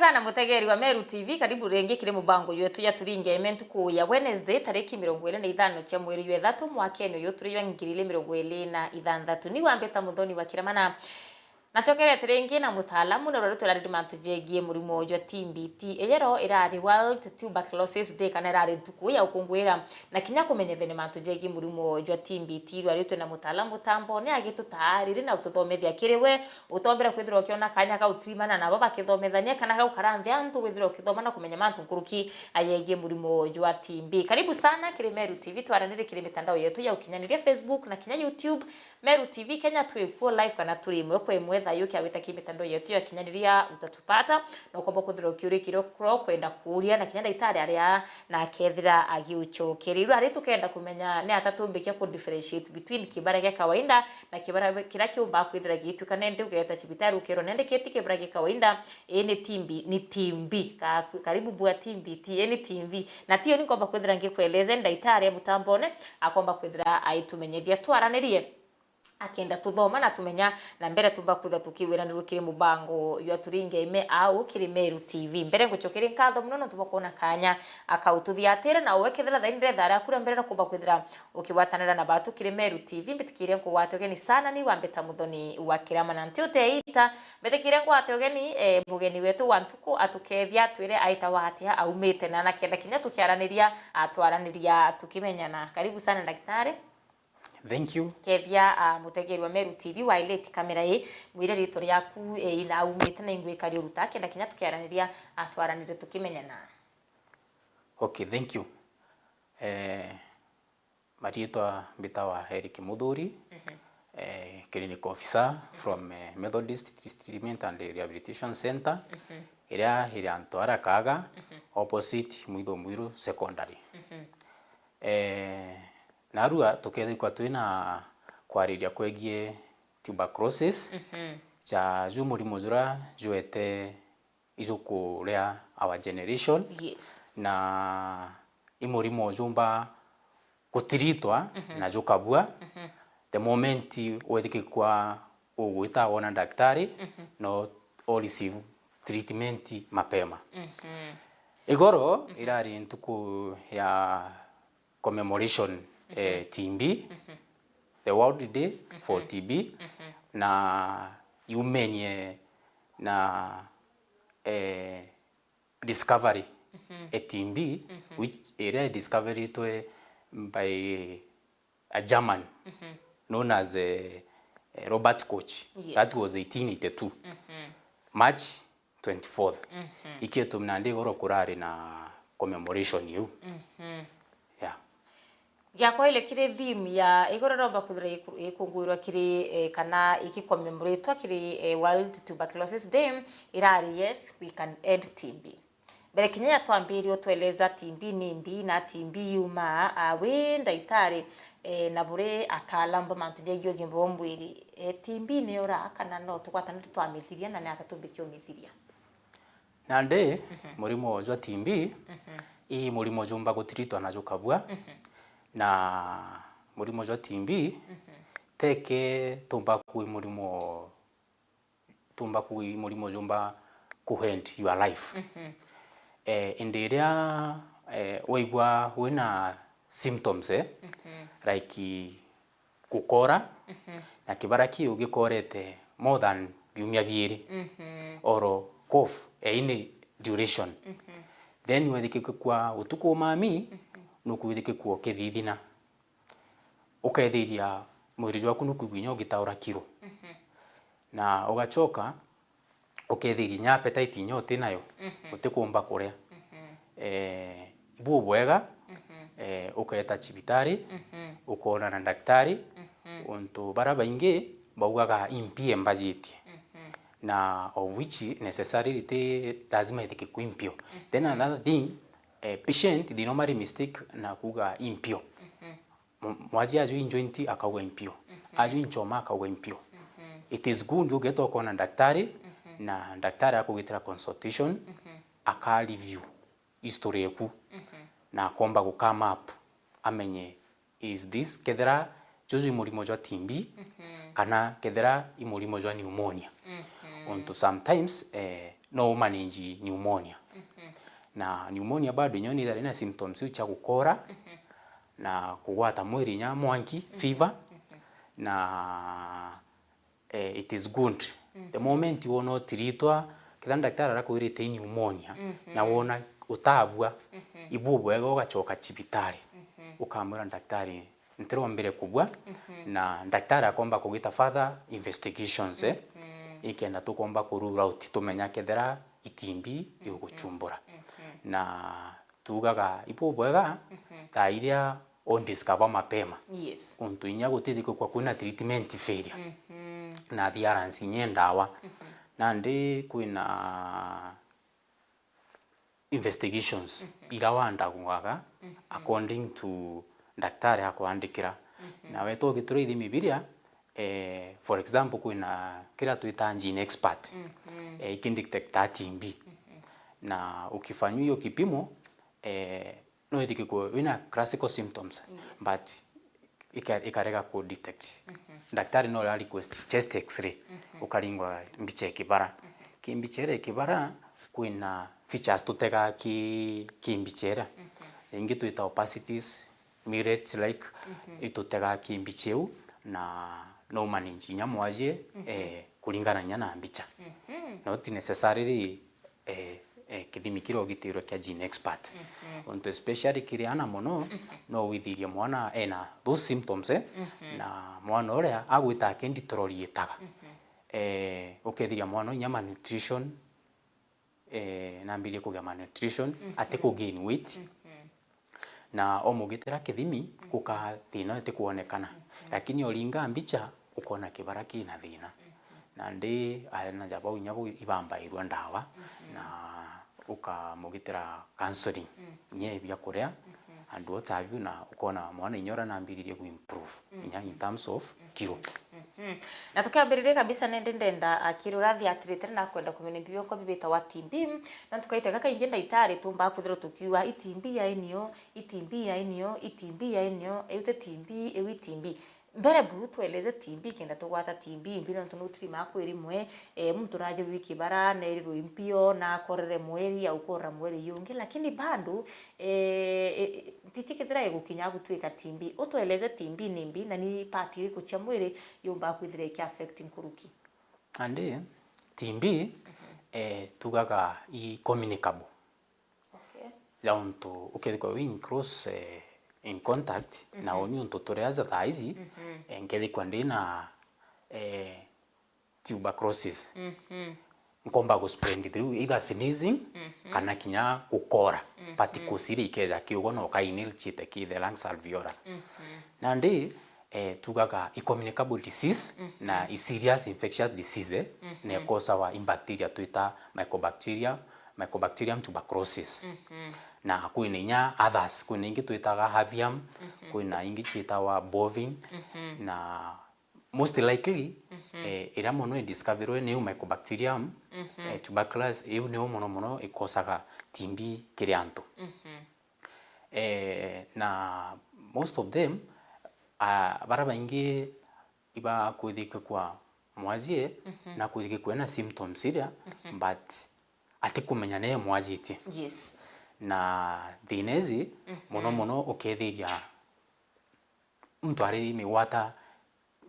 sana mutegeri wa Meru TV, karibu rengi kire mubango yetu ya turinge ementuku ya Wednesday tariki 25 cia mweri wa 3 mwakeni uyu turi wa 2026 ni wambeta muthoni wa kiramana Nachokere terengi na mutaalamu na rorito rari mantujegie murimo wa TBT eyero irari World Tuberculosis Day kana irari ntuku ya ukungwira na kinya kumenyethene mantujegie murimo wa TBT rwarito na mutaalamu tambo ni agitutari na ututhomethia kiriwe utombera kwithira ukiona kanya ka utrimana na baba kithomethania kana ka ukaranthi antu withira ukithomana kumenya mantu nkuruki ayegie murimo wa TB. Karibu sana kire Meru TV twaranire kire mitandao yetu ya ukinyaniria Facebook na kinya YouTube Meru TV Kenya twikuo live kana turi imwe kwa imwe thayo kia wita kimitando yetu ya kinyaniria utatupata na ukomba kuthira ukiurikiro kwenda kuria na kinyanda itari aria na kethira agiuchokerirwa ari tukenda kumenya ni atatumbikia ku differentiate between kibara kia kawaida na kibara kira kiumba kwithira gitu kana ndi ugeta chibitari ukero nende kiti kibara kia kawaida ni TB karibu bua TBT ni TB na tio ni komba kwithira ngikueleze ndaitari mutambone akomba kwithira aitumenyethia twaranirie akenda tuthoma na tumenya na mbere tumbakutha tukiwira ndirukire mubango ya turinge ime au kiri Meru TV mbere nguchokere nkatho muno no tubakona kanya akaututhiatira na wekethera thaindire thara kura mbere kubakwithira ukiwatanira na batu kiri Meru TV mbitikire nkuwatogeni sana ni wambeta muthoni wa kiramana ntiote ita mbitikire nkuwatogeni mugeni wetu wantuku atukethia twire aita watia aumite na kenda kinya tukiaraniria atwaraniria tukimenyana. Karibu sana daktari. Thank you. Kethia mutegeri wa Meru TV wa ileti kamera mwire rito ryaku ina umite na ingwikari uruta kenda kinya tukiaraniria atwaranire tukimenyana. Okay, thank you. Marietwa mbitawa Eric Muthuri, clinical officer from Methodist Treatment and Rehabilitation Center. Ira Antwara Kaga, opposite Mwiru Secondary. Narua tukethikwa twina kwariria kwegie tuberculosis cha murimo jura juete izuku ria our generation. Yes. Na imurimo jumba gutiritwa na jukabua the moment wethikikwa ugwita wona daktari no all receive treatment mapema. Igoro irari ntuku ya commemoration TB, the World Day for TB, na yumenye na discovery TB, which area discovery to by a German known as Robert Koch. Yes. That was 1882, March 24th. Iketu mnandi goro kurari na commemoration yu. Ya kwa ile kire theme ya igororoba kuthira ikungwirwa kiri kana ikikomemoratwa kiri World Tuberculosis Day irari yes we can end TB. Bere kinya twambirio tweleza TB ni mbi na TB yuma we ndaitari na bure akalamba mantujegyo gimbo mbwiri TB ni ora kana no tukwatana twamithiria na ni atatumbikyo mithiria. Nande murimo jwa TB i murimo jumba gutiritwa na jukabua. Na murimo jwa TB teke tumbaku murimo jumba kuhend your life. Indiria waigwa wina symptoms like kukora na kibara ki ugikorete more than biumia biiri or cough any duration then wethikikwa utuko mami nukuithikikuo kithithina ukethiria mwiri waku nukuginya ugitaura kiro na ugachoka ukethiria nya appetite nyote nayo utikumba kuria ibu bwega uketa chibitari ukona na daktari untu baraba ingi baugaga impie budget na of which necessarily lazima ithikikwe impio. Then another thing patient the normally mistake na kuga impio. Mwazi aju injointi akauga impio. Aju inchoma akauga impio. It is good you get okona daktari na daktari akugitira consultation aka review history yaku na akomba ku come up amenye is this kethera juzu imurimo jwa TB kana kethera imurimo jwa pneumonia. Onto sometimes no manage pneumonia. Na pneumonia bado nyoni ithari na symptoms cha gukora na kugwata mwiri nya mwanki fever na it is good the moment you no tiritwa kitha daktari arakwirite pneumonia na wona utabua ibubu ego gachoka chibitari ukamwira daktari ntirombere kubwa na daktari akomba kugita further investigations ikenda tukomba ku rule out tumenya kethera itimbi iguchumbura na tugaga ibubu ega ta iria on discover mapema. Yes. Untu inya gutithiko kwa kuna treatment failure. Na adherence nyendawa. Na ndi kuna investigations igawanda gwaga according to daktari akwandikira. Na weto gituro ithimi biria for example kuna kira tuita gene expert. Ikindetecta TB. Na ukifanywa hiyo kipimo no ithikiko wina classical symptoms but ikarega ku detect. Daktari no request chest x-ray ukaringwa mbiche kibara. Kimbichere kibara kuna features tutega kimbichere. Ingi tuita opacities mirrors like itutega kimbicheu na no manage nyamwaje kulingana nyana mbicha. Not necessarily kithimi kiro gitiro kia gene expert. Unto especially kiriana mono no withirie mwana ena those symptoms na mwana oria agwita kenditororietaga ukethiria mwana nyama nutrition na mbirie kugia malnutrition ate ku gain weight na omugitira kithimi kuka thina ate kuonekana lakini oringa mbicha ukona kibara kina thina na ndi na jabau nyabu ibamba irwa ndawa na ukamugitira counseling nye bya kuria and what have you na ukona mwana inyora na mbiririe ku improve in terms of kilo. Na tukambiririe kabisa nende ndenda kirura thiatrite na kwenda kumenya bibio ko bibita wa TB na tukaitega kaingi ndaitari tumba kuthiro tukiwa itimbi ya enio eute TB ewi TB mbere buru tueleze TB kenda tugwata TB mbino tunutiri makwiri mwe mtu raje wiki bara na iriru impio na korere mweri au korra mweri yungi lakini bado tichikithira igukinya gutwika TB utueleze TB nimbi na ni part iri kucha mwiri yumba kwithira iki affect nkuruki ande TB tugaga i communicable. Okay. Jaunto ukethiko win cross in contact na oni unto toreaza thaizi ngedi kwandina tuberculosis nkomba go spread through either sneezing kana kinya gukora particles iri ikeja kiugo no kainil chite ki the lungs alveolar na ndi tugaga communicable disease na serious infectious disease ne cause wa bacteria tuita mycobacterium tuberculosis na kwina inya others kwina ingi tuitaga avium kwina ingi chitawa bovine na most likely ira mono discovery ni mycobacterium tuberculosis iyo ni mono ikosaga TB kirianto na most of them baraba ingi iba kuthika kwa mwazie na kuthika kwa na symptoms ira but atikumenya ne mwajiti. Yes. Na thinezi mono ukethiria mtu ari miwata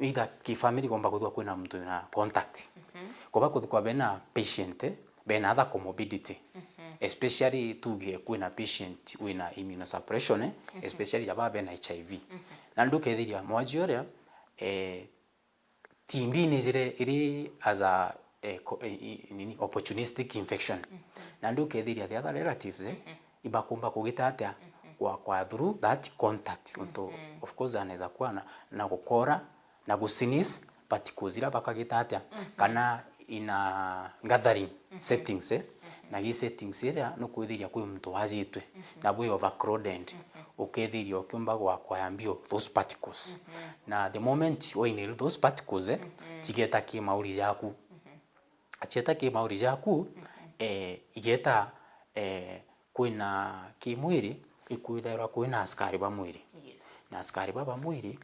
either kifamily komba kuthwa kwina mtu na contact koba kuthwa bena patient bena other comorbidity especially tugie kwina patient wina immunosuppression especially jaba bena HIV na ndukethiria mwaji oria TB ni zire iri as a opportunistic infection na ndukethiria the other relatives ibakumba kugita atia kwa through that contact unto of course anaweza kuwa na gukora na gusinis particles ira bakagita atia kana ina gathering settings na gi settings ira no kwithiria kwi mtu wajitwe na bwe overcrowded ukethiria ukiumba kwa yambio those particles na the moment you inhale those particles chigeta ki mauri yaku acheta ki mauri yaku igeta kwina kimwiri ikuithara kwina askari ba mwiri. Yes. Na askari ba mwiri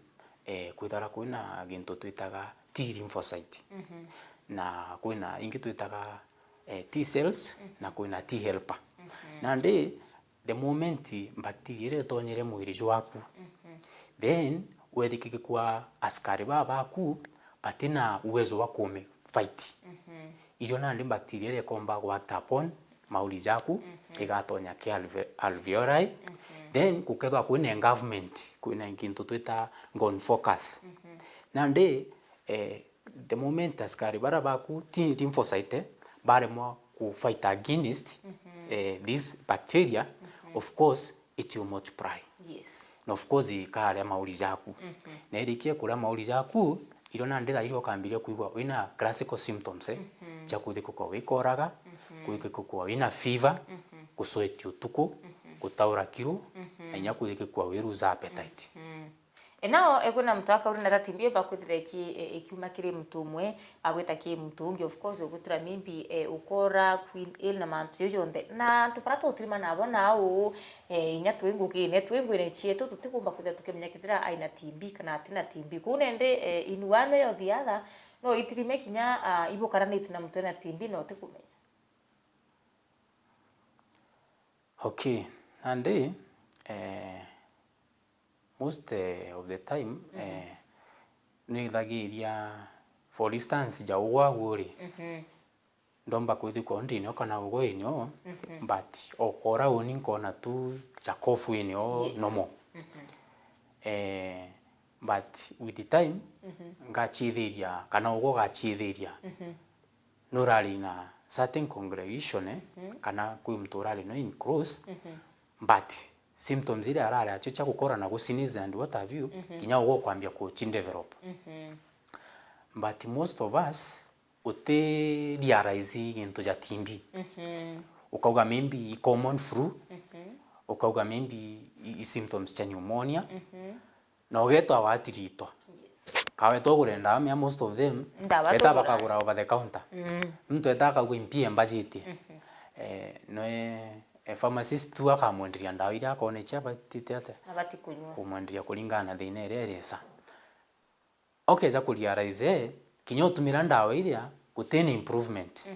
kwithara kwina gintu twitaga T lymphocyte na kwina ingi twitaga T cells na kwina T helper nandi the moment bacteria ile tonyere mwiri jwaku then wethikike kwa askari baku batina uwezo wa kume fight irio nandi bacteria ile komba kwa tapon mauli jaku igatonya ke alveoli then kukethwa kwina engulfment kwina kintu twita gon focus nandi the moment askari baku ti lymphocyte baremwa ku fight against this bacteria of course it will multiply. Yes. Na of course ikare mauli jaku na irikie kula mauli jaku iro na ndira iro kambiria kuigwa wina classical symptoms cha kuthiko kwa wikoraga kuthiko kwa wina fever kusweat utuku kutaura kiru na nya kuthiko kwa wiruza appetite. Enao ekuna mtu akaurina tatimbie bakuthira ikiuma kiri mtu umwe agweta ki mtu ungi of course ugutura mimbi ukora queen ill na mantu yonthe na tuparato utrima nabo nao inya twingwire chietu tutikumba kuthira tukimenya kithira aina TB kana atina TB kunende inuano yo the other no itirime kinya ibukaranite na mtu na TB no tikumenya. Okay, and most of the time ni thagiria for instance ja ugwaguri ndomba kwithikwa ndini okana ugwinyo but okora uni nkona tu chakofu inyo nomo but with the time ngachithiria kana ugo gachithiria nurali na certain congregation kana kwi mturali no in close but symptoms ile arara acho cha gukora na gusiniza and what have you kinya ugo kwambia ku chin develop but most of us uti realize into ja TB ukauga maybe common flu ukauga maybe symptoms cha pneumonia na ugetwa watiritwa kawe to kurenda amia most of them eta bakagura over the counter mtu etaka kuimpie mbajiti no pharmacist tu akamwenderia ndawa ira akone chapa titete Abati kunywa kumwenderia kulingana na thina ire resa okay za kurealize kinyo tumira ndawa iria gutene improvement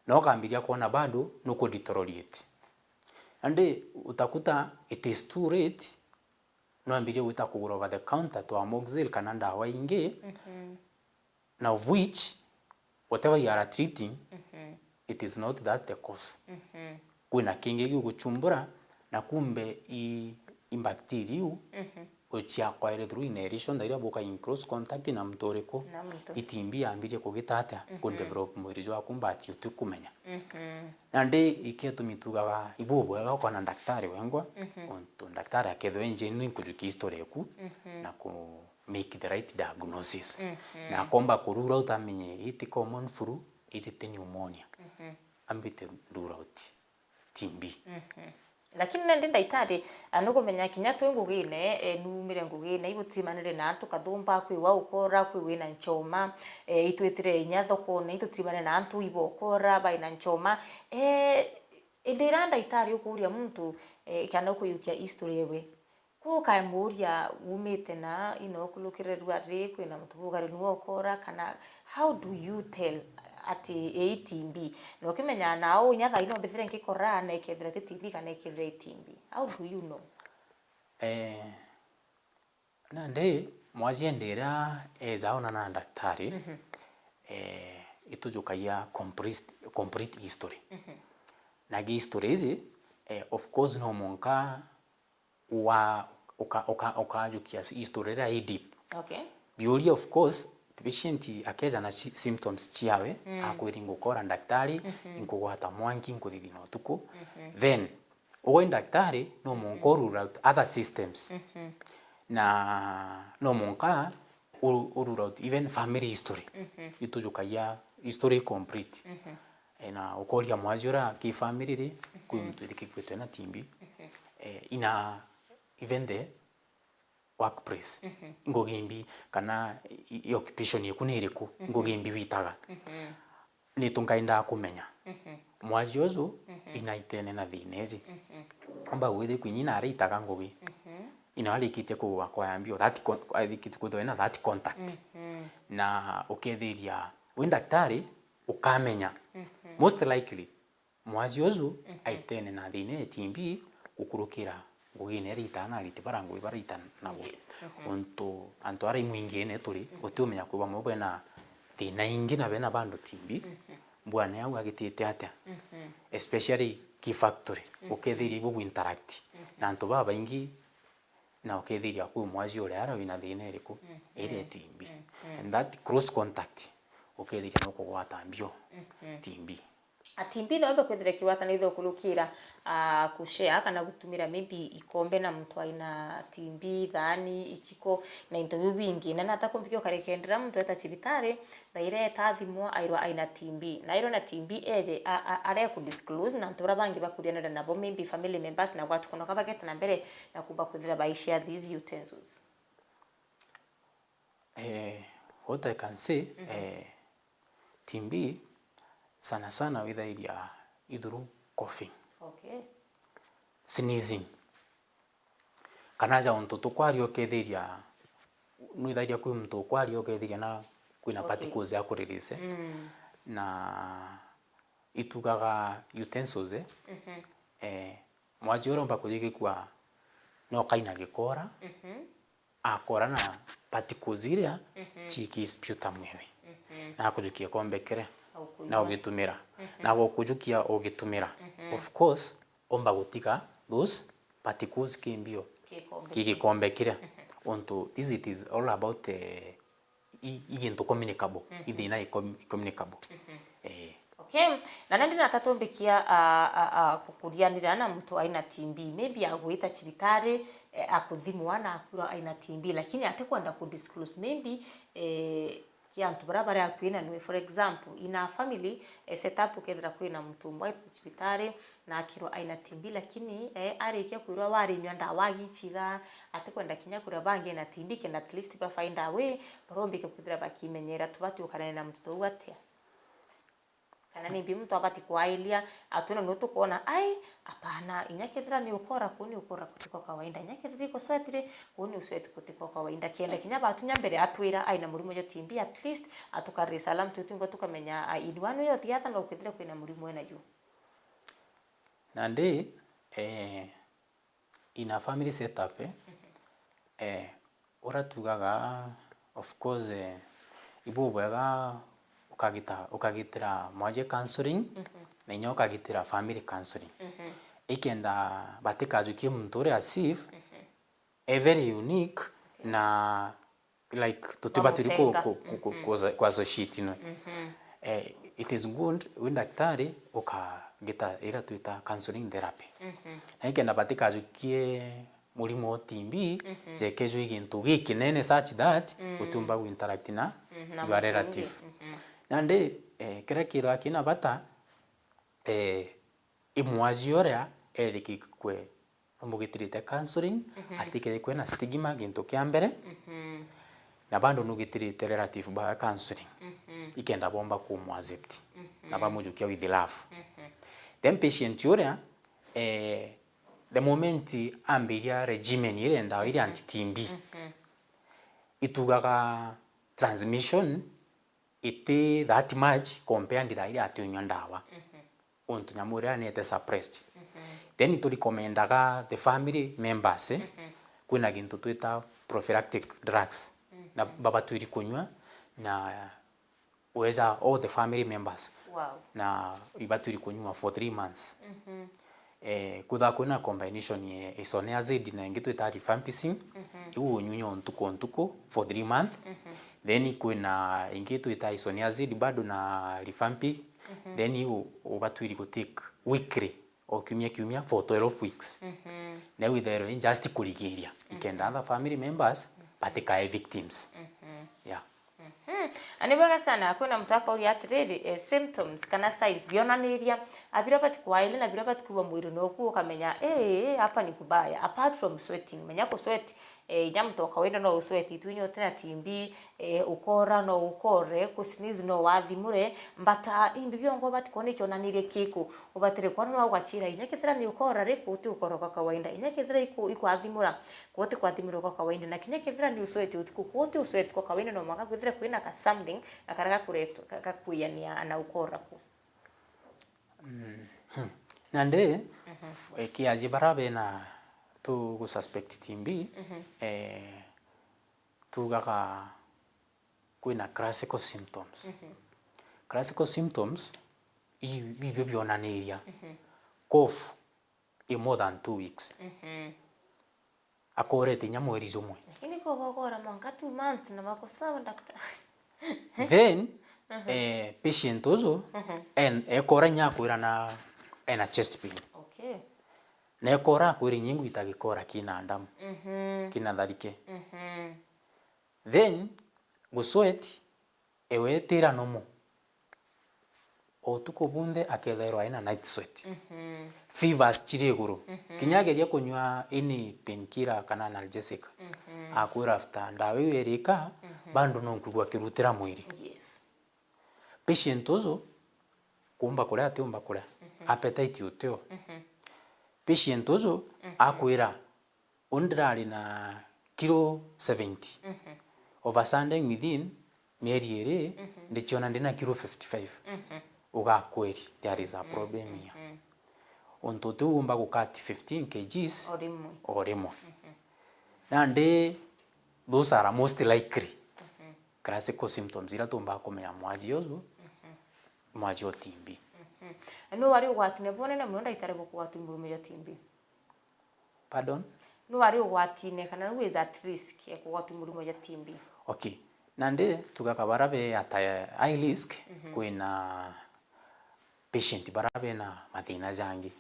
no kambiria kuona bado no ku deteriorate and utakuta it is too late no ambiria wita kugura over the counter to amoxicillin kana ndawa ingi now which whatever you are treating it is not that the cause kuna kingi guchumbura na kumbe i bacteria uchi acquire through inhalation that boka in close contact na mtoreko itimbi ambire kugitata ku develop mwiri jwa kumbati utukumenya na ndi iketumituga ibubu ega kwa na daktari wengwa onto daktari akethwe njeni kujuki history yaku na ku make the right diagnosis na komba kurura utamenye iti common flu iti pneumonia ambite rule out TB lakini nende ndaitari anugumenya kinya twingugine numire ngugine ibutimanire na antu kathumba kwi wa ukora kwi wina nchoma itwetire inya thoko na itutimane na antu ibokora baina nchoma indira ndaitari ukuria mtu kana kuyukia history yewe kuka muria umite na inokulukirerwa ri kwina mtu bugari nuokora kana how do you tell ati TB no kimenya nao nyatha ino mbithire ngikora na ikethira TB kana ikethira TB how do you know na ndi mwaziendera ezaona na daktari itujukaia complete history na history hizi of course no monka wa ukajukia history ra deep okay bioli of course patient akeza na symptoms chiawe akwiringo kora daktari ingogwata mwanki ngudithina utuku then uwe daktari no monko rule out other systems na no monka rule out even family history itujukaia history complete na ukolia mwajura ki family ri kumtu dikikwetwe na TB ina even the workplace ngogimbi kana occupation yeku ni iriku ngogimbi witaga ni tunkainda kumenya mwazi ozo inaitene na thinezi amba gwithe kwinyina aritaga ngogi ina alikite kuwa kwa yambio that alikite kuthwena that contact na ukethiria we daktari ukamenya most likely mwaji ozu aitene na thine timbi ukurukira ngugine ritana ritibara ngui baritana nabo onto antwara imwingine turi utumenya kuba mwe na thina ingi na bena bando timbi bwana yau agitite atia especially ki factory ukethiri bugu interact na antu baba ingi na ukethiri aku mwaji ore ara wina thina iriku ire timbi and that cross contact ukethiri no kugwata mbio timbi atimbi no mbe kwethire kiwatana itho kulukira kushare kana gutumira maybe ikombe na mtu aina timbi thani ichiko na into bingi na natakumbikio karekendera mtu eta chibitare thaire tathimwa airwa aina timbi na iro na timbi eje are ku disclose na ntura bangi bakuriana nabo maybe family members na watu kono kabageta na mbere na kuba kuthira by share these utensils. What I can say timbi sana sana with idea iduru coughing, sneezing kanaja onto tukwario kethiria nuitharia kwi mtu kwario kethiria na kwina particles ya kuririse na itugaga utensils mwaji oromba kujike kwa no kaina gikora akora na particles iria chiki sputum mwewe na kujukia kombe kire na ugitumira na gukujukia ugitumira of course omba gutika those particles kimbio kigikombe kire onto this it is all about iginto communicable ithina communicable okay na nandi natatombikia kukurianira na mtu aina timbi maybe aguita chibitari akuthimwa na akura aina timbi lakini atakwenda ku disclose maybe kiantu barabara akwina ni for example in a family setup kedra kwina mtu mwa chibitari na akiro aina timbi lakini arikia kwirwa wari nyanda wagichira atakwenda kinya kura bange na timbi kenda at least ba find a way barombike kudira bakimenyera tubati ukarane na mtu watia kana nimbi mtu abati kwailia atuna nuto kuona ai apana inyakethira ni ukora kuni ukora kutiko kawaida inyakethira ko swetire kuni usweti kutiko kawaida kienda kinya batunya mbere atwira aina murimo yo timbi at least atukari salam tutungo tukamenya idwano yo thiatha no kwithire kwina murimo ena yu nande in a family setup oratugaga of course ibubwega ukagitira mwaje counseling na inyo ukagitira family counseling ikenda batikajukie mtore asif very unique na like tutuba turiko kwa associate no it is good when daktari ukagita ira tuita counseling therapy na ikenda batikajukie murimo timbi je kejo igintu gikinene such that utumba ku interact na your relative nande kira kira kina bata imwaji oria erikikwe mugitirite counseling atike kwe na stigma gintu kya mbere na bando nugitirite relative ba counseling ikenda bomba ku mwazept na bamujukia with love then patient oria the moment ambiria regimen ile nda ile anti-TB itugaga transmission ite that much compared to ile atunyo ndawa onto nyamura nete suppressed then to recommendaga the family members kuna gintu twita prophylactic drugs na baba tuiri kunywa na uweza all the family members na ibaturi kunywa for 3 months kutha kuna combination ye isoniazid na ngitu ita rifampicin iu nyunyo ntuko for 3 months then kuna ingitu ita isoniazid bado na rifampic then iu ubatwiri go take weekly or kiumia for 12 weeks na with the just kurigiria ikenda other family members batikae victims yeah anibega sana kuna mtaka uri atiriri symptoms kana signs bionaniria abirabati kwaile na birabati kuba mwiri no kukamenya hapa ni kubaya apart from sweating menya ko sweat nyamto kawaida no sweat tunyo tena timbi ukora no ukore ku sneeze no wathimure mbata imbi byongo bati kone kionanirie kiku ubatire kwa no gwachira inyakithira ni ukora riku uti ukora kwa kawaida inyakithira iku athimura kote kwa athimura kwa kawaida na kinyakithira ni usweat utiku kote usweat kwa kawaida no maka kwithira kwina ka something akaraga kureto kakuyania ana ukora ku nande kiaji barabe na tu suspect TB tugaga kwina classical symptoms. Classical symptoms ibyo byonaniria cough more than 2 weeks. Akorete nyamweri zomwe. Lakini ko bogora monka 2 months na bako sawa daktari. Then patient ozo ekora nyakwira na ena chest pain. Okay. Na ekora kwiri nyingu itagikora kina ndamu. Kina tharike. Then gusweat ewetira nomo. Otuko bunde aketherwa aina night sweat. Fevers chireguru. Kinyageria kunywa ini painkiller kana analgesic. Akwira after ndawe werika bando no kugwa kirutira mwiri. Yes. Patient ozo kumba kuria atiumba kuria. Appetite uteo. Patient ozo akwira undrari na kilo 70. Overstanding within mieri ere ndichiona ndina kilo 55. Ugakweri there is a problem here. Ontoto umba gukati 15 kgs orimo. Nande those are most likely classical symptoms ira tumba kumenya mwaji ozo mwaji o TB. No wari ugwatine bone na mundu itare bukugwati murume ya TB. Pardon? No wari ugwatine kana no is at risk ya kugwati murume ya TB. Okay. Nande tugakabarabe at high risk kwina patient barabe na mathina jangi.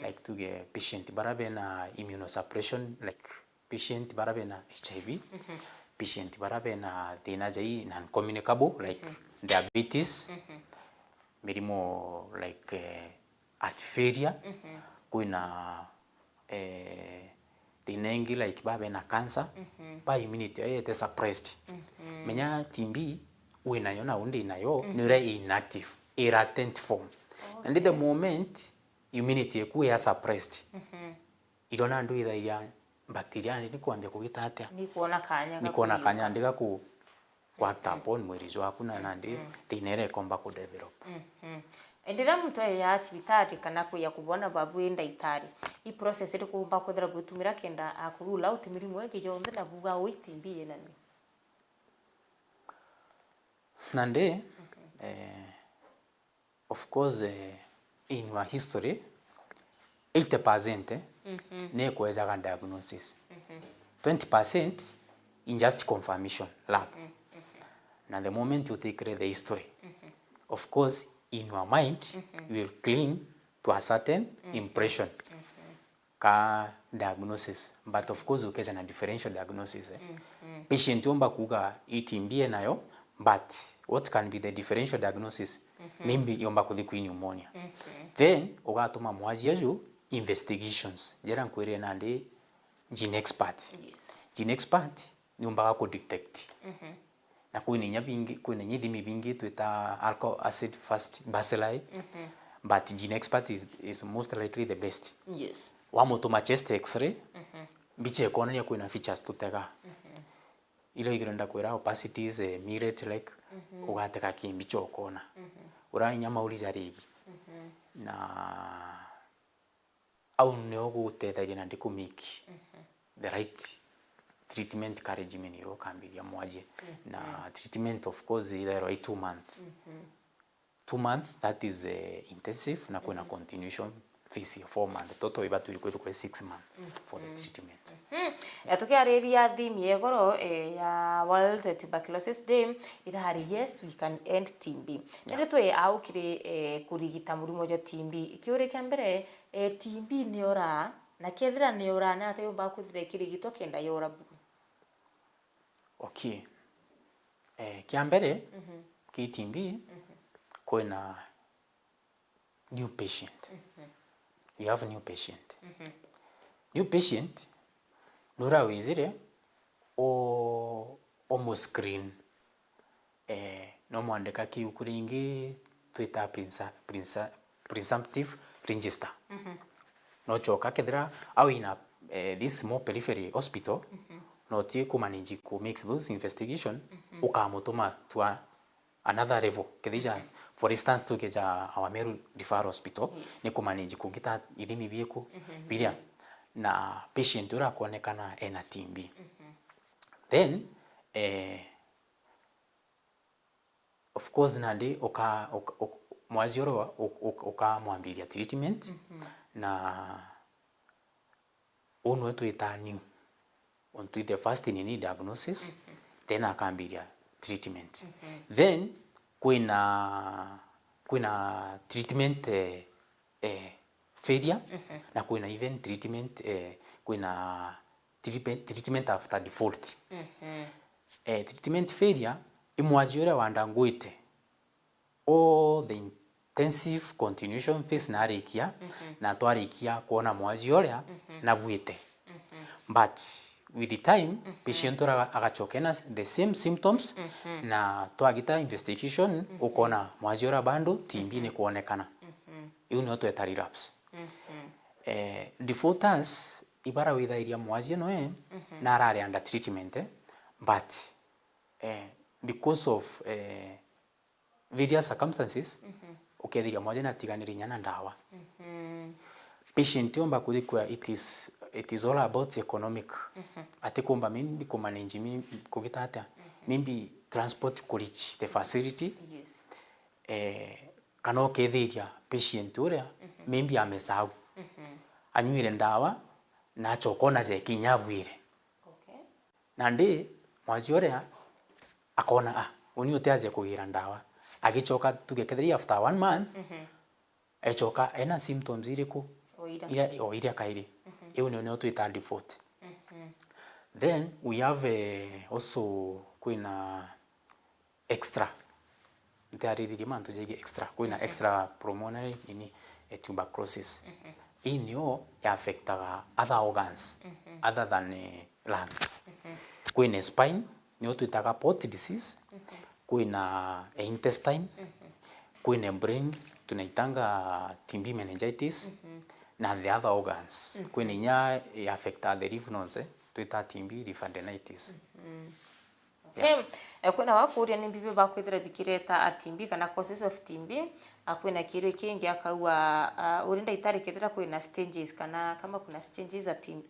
Like tuge patient barabe na immunosuppression, like patient barabe na HIV. Patient barabe na thina jai non-communicable, like diabetes. Mirimo like heart failure. Kuina tinengi like babe na cancer. Ba immunity ayete suppressed. Menya TB uinayo na undi inayo nire inactive, irritant form. And at the moment immunity ekuya suppressed. Idona ndu ithairia bacteria ni kuambia kugitatia. Ni kuona kanya ndiga ku act upon mwirizo waku na nandi tinere komba ku develop. Endera mtu ya chibitari kana kuya kubona babu enda itari. I process iri kumba kuthera gutumira kenda akurula utimiri mweke jonde na buga uitimbi nani. Nande of course in your history 80% ne kuweza diagnosis. 20% in just confirmation lab. Now the moment you take the history, of course in your mind you will cling to a certain impression ka diagnosis, but of course ukeja na differential diagnosis. Patient yomba kuga itimbie nayo, but what can be the differential diagnosis? Maybe yomba kuthi pneumonia. Then ugatuma mwaji yajo investigations. Jera nkwere nande gene expert. Gene expert ni umbaga ku detect. Na kwini nyabingi kwini nyidimi bingi twita alcohol acid fast bacilli. But gene expert is most likely the best. Yes. Wamutuma chest x-ray. Biche kona ni kwina features tutega. Ilo igirenda kwira opacities mirate like ugateka kimbi chokona. Ura nyama uliza rigi. Na au neogo utethagia na ndiku make the right treatment regimen iro kambiria mwaje. Na treatment of course ile 2 months. 2 months that is intensive na kuna continuation phase 4 months. Toto ibatu ilikuwa 6 months for the treatment. Tukiariria thimi egoro ya World Tuberculosis Day irahari yes we can end TB. Nende twe aukire kurigita murumo jo TB. Ikiure kya mbere TB ni ora na kethira ni ora na ate umba kuthire kirigito kenda yora bu. Okay. Kya mbere ki TB kuna new patient. You have a new patient. New patient nura wizire o screen no mwandika ki ukuringi twita presumptive register. No choka kedra au ina this small periphery hospital no tie ku manage ku make those investigation ukamutuma twa another level kedija. For instance tukeja our Meru Referral Hospital ni kumanage kugita ithimi bieku biria na patient ura kuonekana ena TB. Then of course nandi mwazioro ukamwambiria treatment na ono tuita new on to the first in diagnosis then akambiria treatment then kuna treatment failure na kuna even treatment kuna treatment after default treatment failure imwajiore wandanguite all the intensive continuation phase na arikia na twarikia kuona mwajiore na buite but with the time patient agachokena the same symptoms na twagita investigation ukona mwajiora bando TB ni kuonekana hiyo ni auto relapse defaulters ibara withairia mwajie noe na arare under treatment but because of various circumstances ukethiria mwajie na tiganiri nyana ndawa patient yomba kuthikwa it is all about economic ati kumba mimi kumanage mimi kugitata maybe transport to reach the facility kana ukethiria patient uria maybe amesahau anywire ndawa na chokona je kinyabwire na ndi mwajiore akona uni utaze kugira ndawa agichoka tugekethiria after 1 month echoka ena symptoms iriku oira kairi hiyo ndio tuita default then we have also kuna extra itariri mantu jege extra kuna extra pulmonary tuberculosis hii ndio affecta other organs other than lungs kuna spine ndio tuitaka port disease kuna intestine kuna brain tunaitanga TB meningitis na the other organs kuna nya affecta the lymph nodes tuita TB lymphadenitis kuna wakuria ni bibi bakwithira bikireta TB kana causes of TB akwina kiro kingi akaua urinda itari kithira kwina stages kana kama kuna stages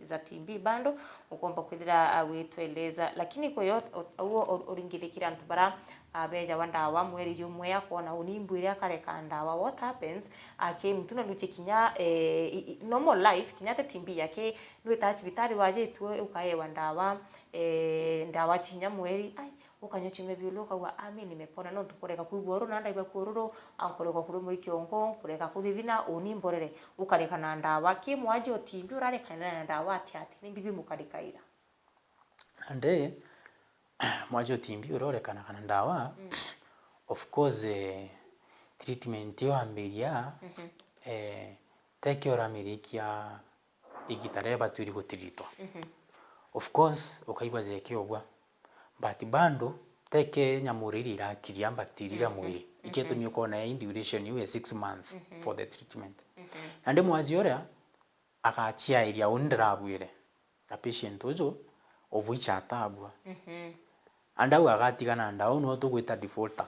za TB bando ukomba kwithira witweleza lakini koyo uo uringilikira antu bara abeja wandawa mweri jumwe yakona unimbu iria kareka ndawa what happens mtu na luche kinya normal life kinya TB yake nwita hospitali waje tuwe ukae wandawa ndawa chinya mweri ukanyoche mebioloka wa nimepona no tukoreka kuiboro na ndaiba kururu ankoreka kurumo ikiongo kureka kuthithina unimborere ukareka na ndawa kimwaje TB urareka na ndawa ati ni bibi mukarikaira ande mwajo TB uroreka na ndawa of course treatment yo ambiria tekyo ramirikia igitareba turi gutiritwa of course ukaigwa zeke obwa but bando teke nyamuriri rakiria bacteria mwiri iketo myokona duration you 6 months for the treatment ande mwajiora akachia iria undrabwire the patient ojo of which atabwa anda agatigana ndao no tugwita defaulter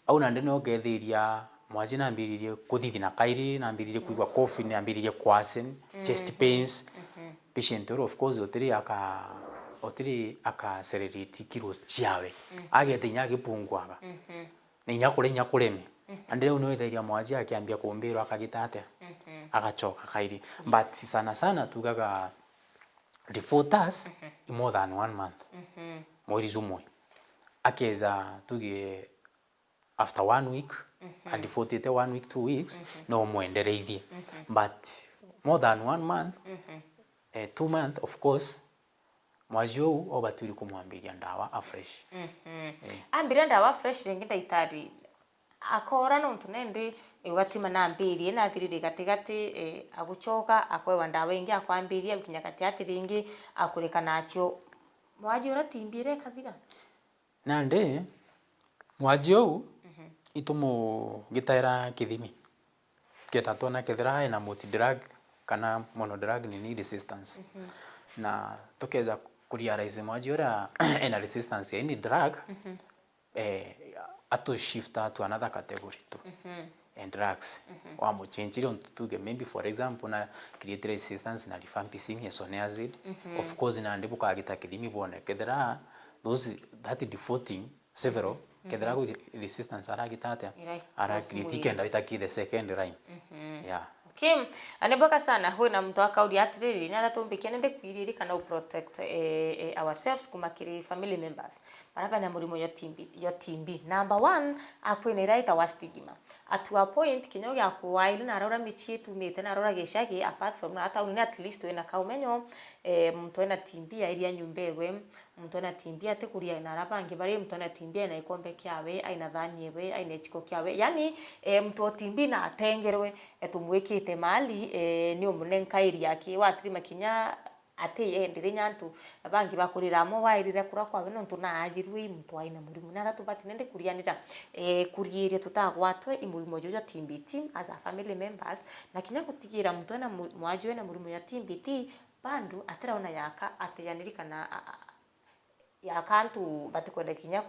au nande no gethiria mwaji na ambiririe kuthithina kairi na ambiririe kuigwa cough na ambiririe kwasen chest pains patient of course otiri aka accelerate kilos chiawe agetinya gipungwaga ni nyakureme ande no ethiria mwaji akiambia kumbiro akagitate agachoka kairi but sana tugaga defaulters more than 1 month mweri jumwe akeza tuge after 1 week and defaulted 1 week 2 weeks no muendereithie but more than 1 month 2 month of course mwajio obaturi kumwambiria ndawa afresh ambira ndawa fresh ringita itari akora no tunende watima na ambirie na thirire gatigati aguchoka akwewa ndawa ingi akwambiria kinya gati ringi akureka nacho mwaji ora timbire kathira nande mwajio itumo gitaira kithimi ketatona kethira na multi drug kana mono drug ni resistance na tokeza kurealize mwaji ora ena resistance ya any drug ato shift to another category too. And drugs wa mo change on tuge maybe for example na create resistance na rifampicin isoniazid of course na ndipo kagita kidimi bone kedra those that defaulting several kedra go resistance ara gitata ara critique and itaki the second line yeah. Okay, aneboka sana huyu na mtu akaudi atiriri ni aratumbikia nende kwiriri kana protect ourselves kumakiri family members baraba na murimo yo timbi number 1 akwene right our stigma at a point kinyo ya kuwaili na arora michi tumite na arora geshaki apart from hata unini at least wena kaumenyo mtu ena timbi iria nyumbewe mtu ena timbi ate kuria na arabangi bari mtu ena timbi na ikombe kyawe aina thanyewe aina chiko kyawe yani mtu timbi na atengerwe etumwekite mali ni umunenkairi yake watrima kinya ate ndire nyantu abangi bakuriramo wairire kura kwa bino ntuna ajirwe mtu aina murimu nara tubati nende kurianira kuriire tutagwatwe imurimo jojo timbiti as a family members na kinya gutigira mtu na mwajwe na murimo ya timbiti bandu ateraona yaka ateyanirikana yakantu batikwenda kinya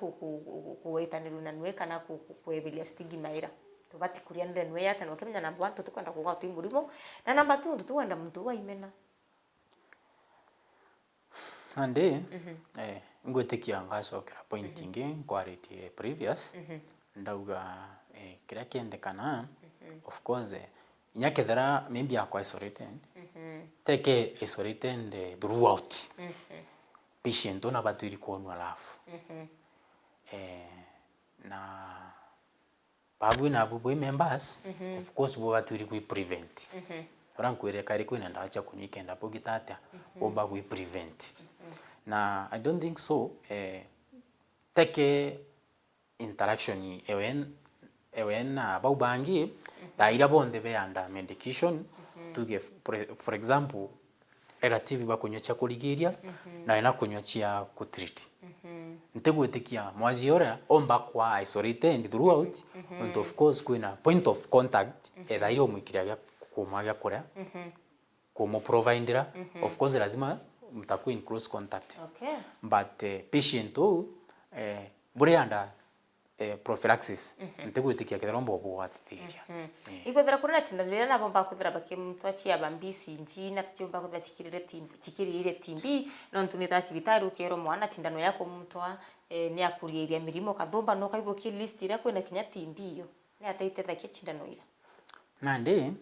kuwetaniru na nwekana kuebelia stigma ira tubati kurianira nwe yata no kemnya number 1 tukwenda kugwa timurimo na number 2 tukwenda mtu wa imena ande ngwetekia ngasokera point inge kwariti previous ndauga kira kiendekana of course nyakethera maybe akwa isolated take isolated throughout patient ona batwiri konwa alafu na babu na bubu members of course bo batwiri ku prevent rankwere kari kwina ndacha kunyikenda pogitata oba ku prevent na I don't think so take interaction ewen na baubangi daira bonde be under medication to give for example relative bakunyocha kuligiria na ina kunyochia ku treat ntegwetekia mwazi ora omba kwa isolated throughout and of course kuna point of contact edairo mwikiraga kumwaga kura kumo provider of course lazima mtakuwa in close contact but patient bure anda prophylaxis ntegwetekia kidrombo bo watiria ikwethera kuna tindira na bomba kuthira baki mtu achia bambisi njina tuchomba kuthira chikirire timbi no tunita chibitaru kero mwana tindano yako mtwa ni akuriria mirimo kathomba no kaibo ki list ira kwena kinya timbi yo ni ataitetha kicindano ira nande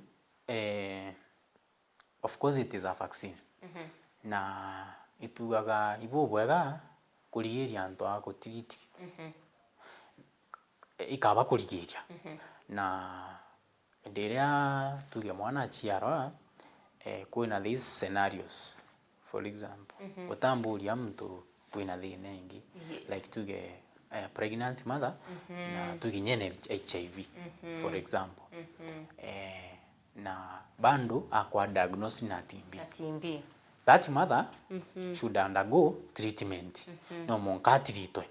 of course it is a vaccine na itugaga ibo bwega kurigiria antu agotiriti ikaba kurigiria na ndiria tuge mwana chiara kwina these scenarios for example utamburia mtu kwina thina ingi like tuge pregnant mother na tuge nyene HIV for example na bando akwa diagnose na TB that mother should undergo treatment no monkatirito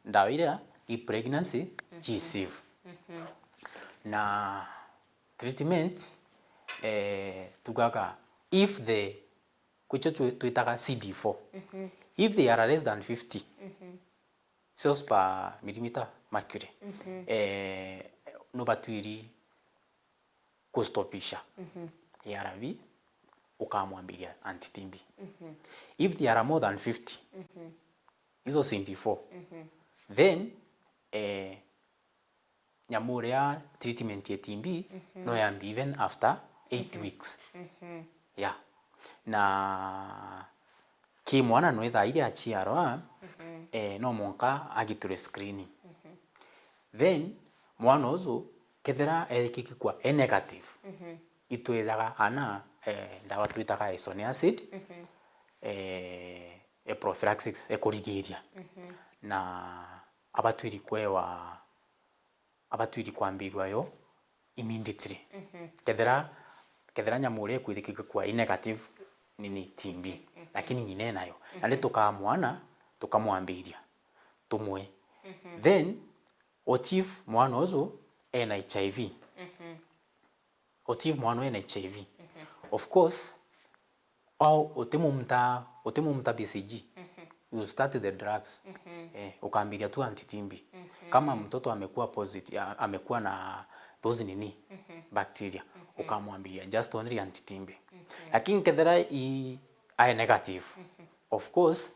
ndawira I pregnancy safe na treatment tugaga if the kucho tuitaka CD4 if they are less than 50 cells per millimeter mercury no batwiri kustopisha ARV ukamwambilia anti-TB if they are more than 50 hizo CD4 then nyamuria treatment ya TB no yambi even after 8 weeks yeah na ki mwana no etha ile achiarwa no monka agiture screening then mwana ozo kethera ekikikwa negative itwezaga ana ndawa tuitaka isoniazid prophylaxis ekorigeria na abatwiri kwewa abatwiri kwambirwa yo immediately kethera nyamure kwithikika kwa negative nini TB lakini nyine nayo na tukamwana tukamwambiria tumwe then otif mwana ozo ena HIV otif mwana ena HIV of course au otemumta BCG you start the drugs ukambiria tu anti-TB Kama mtoto amekuwa positive, amekuwa na those nini bacteria, ukamwambia just only anti-TB. Lakini kethera I negative, of course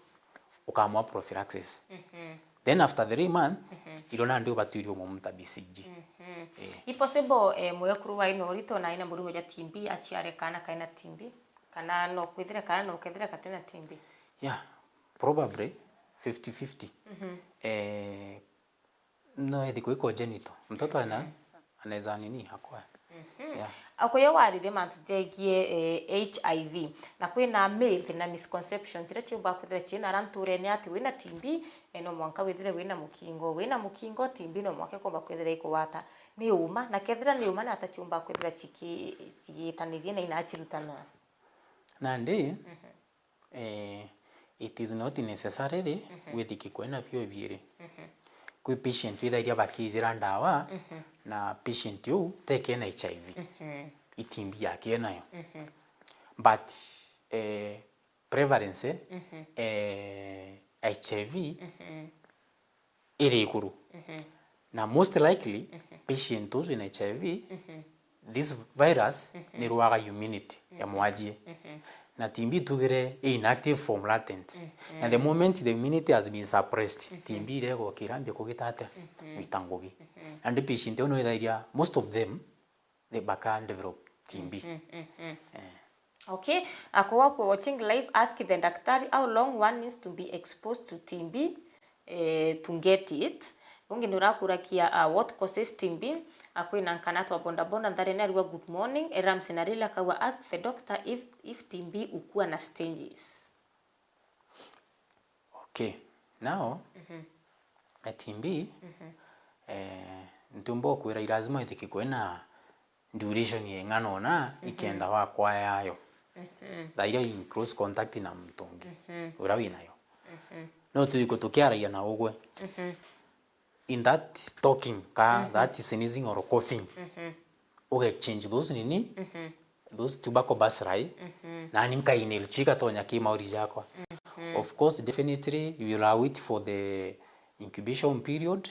ukamwa prophylaxis. Then after 3 months ilona ndio batuirio mumta BCG. Impossible mwekuru wa ino rito na ina murumo ja TB achiare kana kaina TB kana no kwithira kana no kethira katena TB. Yeah, probably 50-50. No ethiko iko genital. Mtoto anaweza nini hakwa. Yeah. Akoyo warire mantu tegie HIV na kwina myth na misconceptions ira chiumba kwithira china aranture ni ati wina TB no mwanka withire wina mukingo TB no mwake komba kwithira iko wata ni uma na kethira ni uma na atachiumba kwithira chigitanirie na inachirutana nandi it is not necessarily withiki kwena pio biere kwi patient witharia bakijira ndawa na patient yu teke na HIV itimbi yake nayo but prevalence HIV iri ikuru na most likely patient those in HIV this virus ni ruaga immunity ya mwajie na TB tugire inactive form latent and the moment the immunity has been suppressed TB ile go kirambia kugitate witangugi and the patient ono ida most of them they can develop TB. Okay, akwa watching live, ask the daktari how long one needs to be exposed to TB to get it. Ungi nurakurakia what causes TB. Akwina nkanato bonda ndare nerwa good morning. Eram sinarila kawa ask the doctor if TB ukua na stages. Okay, now TB ntumbo kwira lazima itikikuena duration yengano na ikenda wa kwa yayo. Daira in close contact na mtungi. Urawi nayo. No tuiko tukiara na ugwe. In that talking that sneezing or coughing. Okay, change those nini? Those tobacco bacilli. Na nimka inhale chika tonya kima ori yako. Of course, definitely you will wait for the incubation period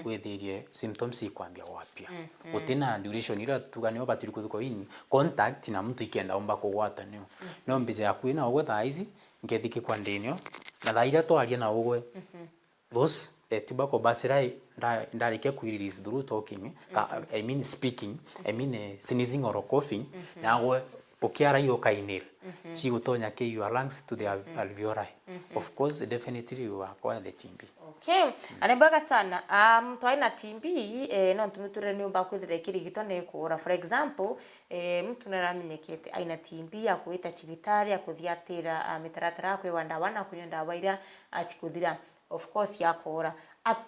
with the symptoms ikwambia wapia. Utena duration ira tuganyo batirikuko in contact na mtu ikienda omba kugwata nyo. No mbize yakwina ogwe thaizi ngethiki kwa ndenyo na thaira to aria na ogwe. Those tobacco bacilli ndareke ku release through talking, I mean speaking, I mean sneezing or coughing, na ogwe ukiara hiyo kainil chi gutonya ke your lungs to the alveoli. Of course, definitely you acquire the TB. Okay, anebaka sana mtu aina TB no tunuture ni umba kwithire kirigito ne kura. For example, mtu naramenyekete aina TB akuita chibitari akuthiatira mitaratara kwe wandawa na kunyonda waira achikuthira of course yakora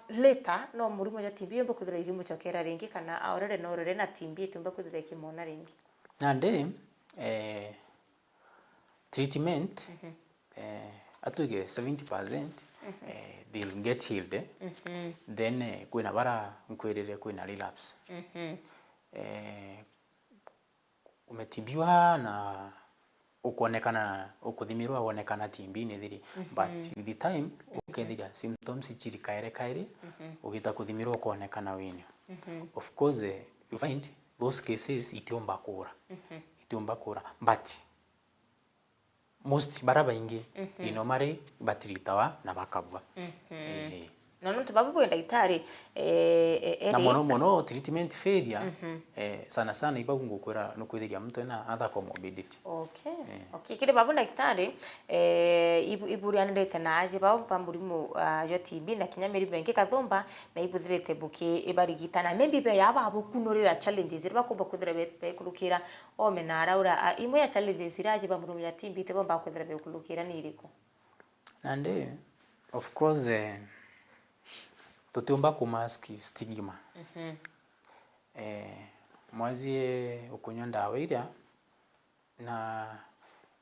later no murimo ya TB umba kwithira igimo chokera ringi kana already no rere na TB tumba kwithira kimona ringi nande treatment atuge 70% they'll get healed then kwina bara nkwirire kwina relapse umetibiwa na ukonekana ukuthimirwa wonekana TB ni thiri but with the time ukethira symptoms chirikaire ugita kuthimirwa ukonekana winyo of course you find those cases itiomba kura but most baraba ingi inomare batiritawa na bakabwa no tubabu kwenda itari na mono treatment failure sana ibabu ngukwira no kwithiria mtu na other comorbidity. Okay kile babu daktari iburianirete na aje babu pamurimu yo TB na kinyamiri bengi kathomba na ibuthirete buki ibarigitana maybe be yaba abukunurira challenges iriba kumba kwithira be kulukira omena araura imwe ya challenges iraje pamurimu ya TB te bomba kwithira be kulukira ni iriko nande of course tutiumba kumaski stigma mwazie ukunyonda awiria na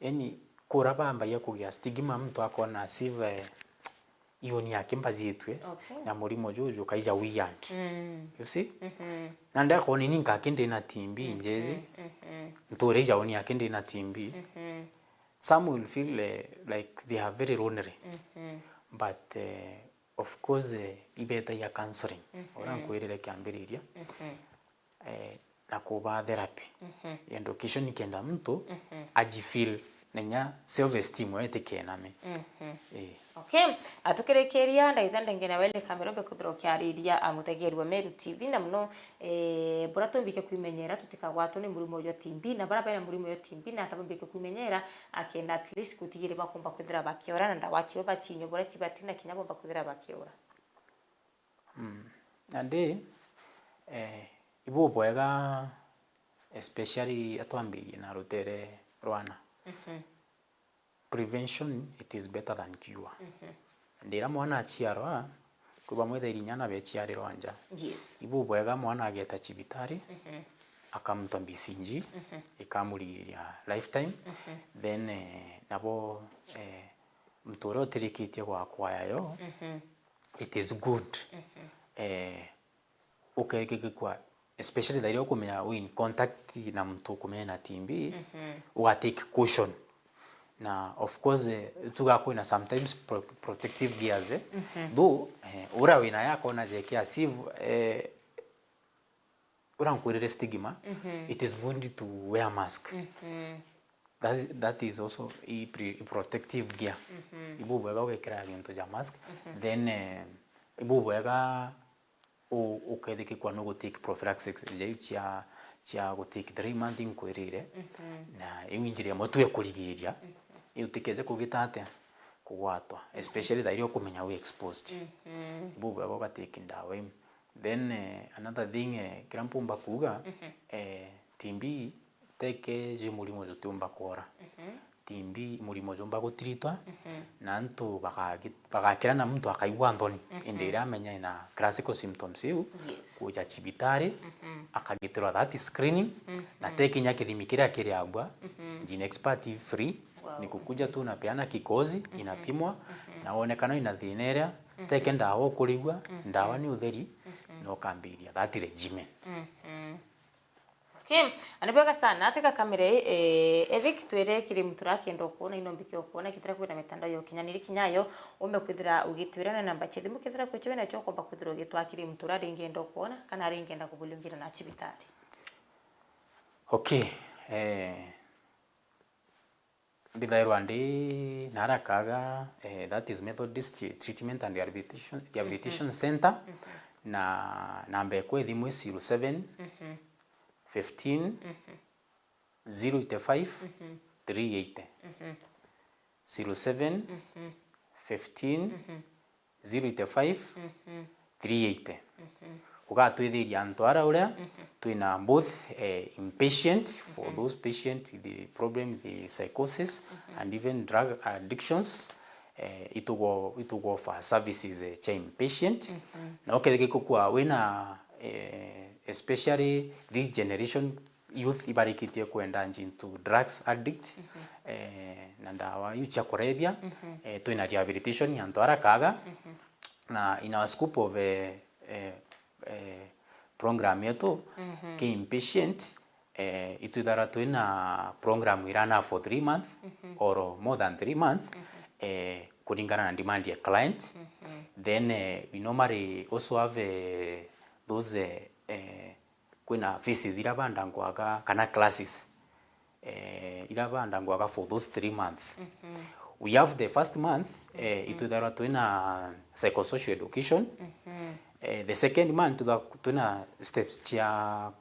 yani kurabamba ya kugia stigma mtu akona sive ioni yake mbazitwe na murimo jojo kaija weird you see nanda koni ninka kinde na TB njezi ntoreja oni yake ndi na TB some will feel like they are very lonely but of course ibeta ya counseling ora nkwirire kiambiriria na kuba therapy education kenda mtu ajifeel nenya self esteem wete kename okay atukirekeria ndaithande ngena wele kamera be kuthiro kiariria amutegeri wa Meru TV na muno bora tumbike kwimenyera tutikagwatwo ni murimo yo TB na bara bara murimo yo TB na tabumbike kwimenyera akenda at least kutigire bakumba kuthira bakiora na ndawachio bachinyo bora chibatina kinyabo bakuthira bakiora ande ibu bwega especially atwambirie na rutere rwana prevention it is better than cure ndira mwana achiarwa kuba mwetheri nyana be chiariro anja yes ibu bwega mwana ageta chibitari akamto bisinji ikamuriria lifetime then nabo mtoro tirikitie kwa kwayo it is good ukeke kwa especially dairo kumenya in contact na mtu kumenya na TB take caution na of course tugako na sometimes protective gears though ura wina yako na jekia sieve ura nkurire stigma it is good to wear mask that is also a protective gear ibu bwega ukekira bintu ja mask then ibu bwega ukethike kwa no take prophylaxis je chia go take 3 months inkwirire na iwinjire motwe kurigiria iutikeze kugitate kugwatwa especially that you kumenya we exposed bubu abo bateke ndawe then another thing krampumba kuga TB teke je mulimo jotumba kora TB mulimo jomba gutiritwa na ntu bagakira na mtu akaigwa ndoni indira amenya ina classical symptoms eu kuja chibitari akagitirwa that screening na teke nya kithimikira kiriagwa gene expert free ni kukuja tu napeana kikozi inapimwa na onekana ina thineria teke ndawa kurigwa ndawa ni utheri no kambiria that regimen okay anabeka sana ateka kamera Eric twere kiri mturakendo kuona inombike kuona kitira kwina mitandao yo kinyaniri kinyayo umbe kwithira ugitwira na namba cheli mukithira kwecho na choko ba kwithira ugitwakiri mturari ngendo kuona kana ringenda kubulungira na chibitari okay Bidairwa ndi narakaga that is Methodist Treatment and Rehabilitation Center na namba kwa thimu 07 15 085 380 07 15 085 380 ugatwithiria antwara uria twina both inpatient for those patients with the problem with the psychosis and even drug addictions itugo for services cha inpatient na okethike kwa wina especially this generation youth ibarikitie kwenda into drugs addict na ndawa yucha kurebia twina rehabilitation ya antwara kaga na in our scope of program yetu ke inpatient itudara twina program irana for 3 months or more than 3 months kulingana na demand ya client then we normally also have those kuna fees irabanda ngwaga kana classes irabanda ngwaga for those 3 months we have the first month itudara twina psychosocial education the second month tuna steps cha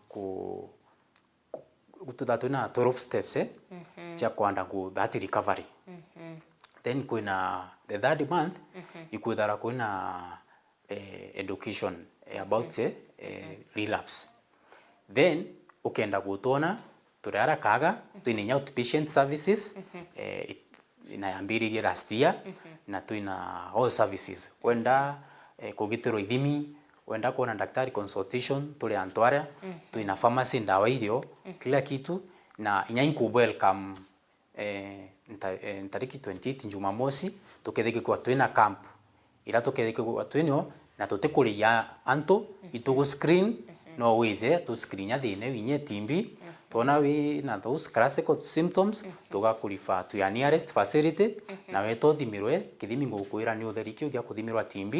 tuna 12 steps cha kwanda ku that recovery then kuna the third month ikudara kuna education about relapse then ukenda gutona turara kaga twina outpatient services inayambiririe last year na twina all services wenda kugitiro ithimi wenda kuona daktari consultation tuli antwara twina pharmacy ndawa irio kila kitu na inyanku welcome tariki 28 Jumamosi tuketheke kwa twina camp ila tuketheke kwa twinyo na tutikuria anto itugo screen no wize tu screen ya thine winye TB tuona wi na those classical symptoms tugakurifa to your nearest facility na weto thimirwe kithimi ngukwira ni utherikio gya kuthimirwa TB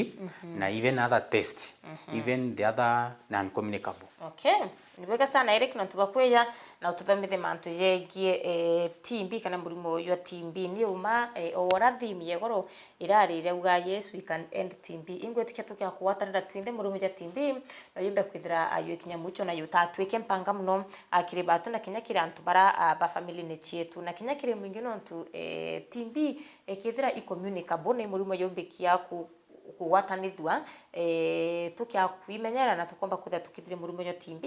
na even other test even the other non communicable. Okay, ni wega sana Eric na tubakweya na ututhomithe mantu yegie TB kana murimo uyu wa TB ni uma ora thimi yegoro irarire uga yes we can end TB ingwetikia tukia kuwatanira twinde murimo ya TB no yimbe kwithira ayo kinya mucho na yutatwike mpanga muno akiri batu na kinya kiri antu bara ba family ne chietu na kinya kiri mwingi no ntu TB ekithira icommunicable na murimo yombekia kuwatanithwa tukia kuimenyera na tukomba kutha tukithire murimo ya TB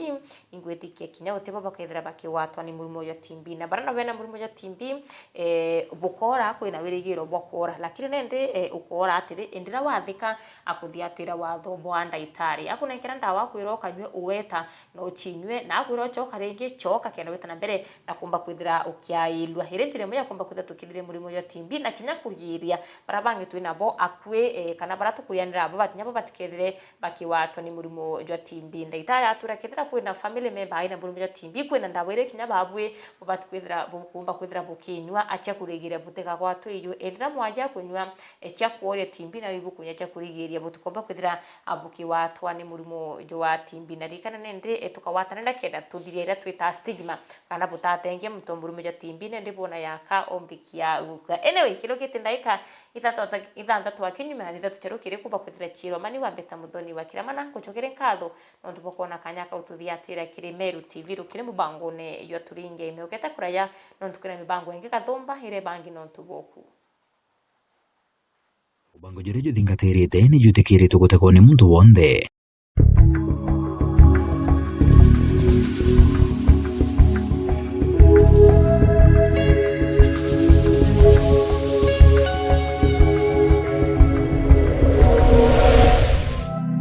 ingwethikia kinya uteba bakethira bakiwatwa ni murimo ya TB na barana wena murimo ya TB bukora kwina wirigiro bokora lakini nende ukora atiri indira wathika akuthiatira watho bwa ndaitari akuna ikira ndawa kwira ukanywe uweta no chinywe na kwira choka ringi choka kenda weta na mbere na kumba kwithira ukiailwa hirenjire moya kumba kutha tukithire murimo ya TB na kinya kuriria barabangi twina bo akwe kana baratukuyanira abo batinya bo batikethire bakiwatwa ni murimo wa TB ndaitari atura kethira kwina family member aina murimo ya TB kwina ndawire kinya babwe bo batikwithira kumba kwithira bukinywa acha kurigira buteka kwa twiyo endira mwaja kunywa echa kuoria TB na ibu kunya cha kurigiria butukomba kwithira abukiwatwa ni murimo wa TB na rikana nende tukawatanira kenda tuthirira twita stigma kana butatenge murimo ya TB nende bona yaka ombikia uka anyway kilo kitindaika ithatatu akinyuma na ithatu cherukire kuba kwithira chiro mani wambeta muthoni wa kiramana kuchokere nkatho no tubokona kanyaka ututhiatira kiri Meru TV rukire mubango ne yo turinge imeoketa kuraya no tukira mibango ingi kathomba ire bangi no tuboku ubango jure juthingatirite ni jutikirite gutekwo ni muntu wonde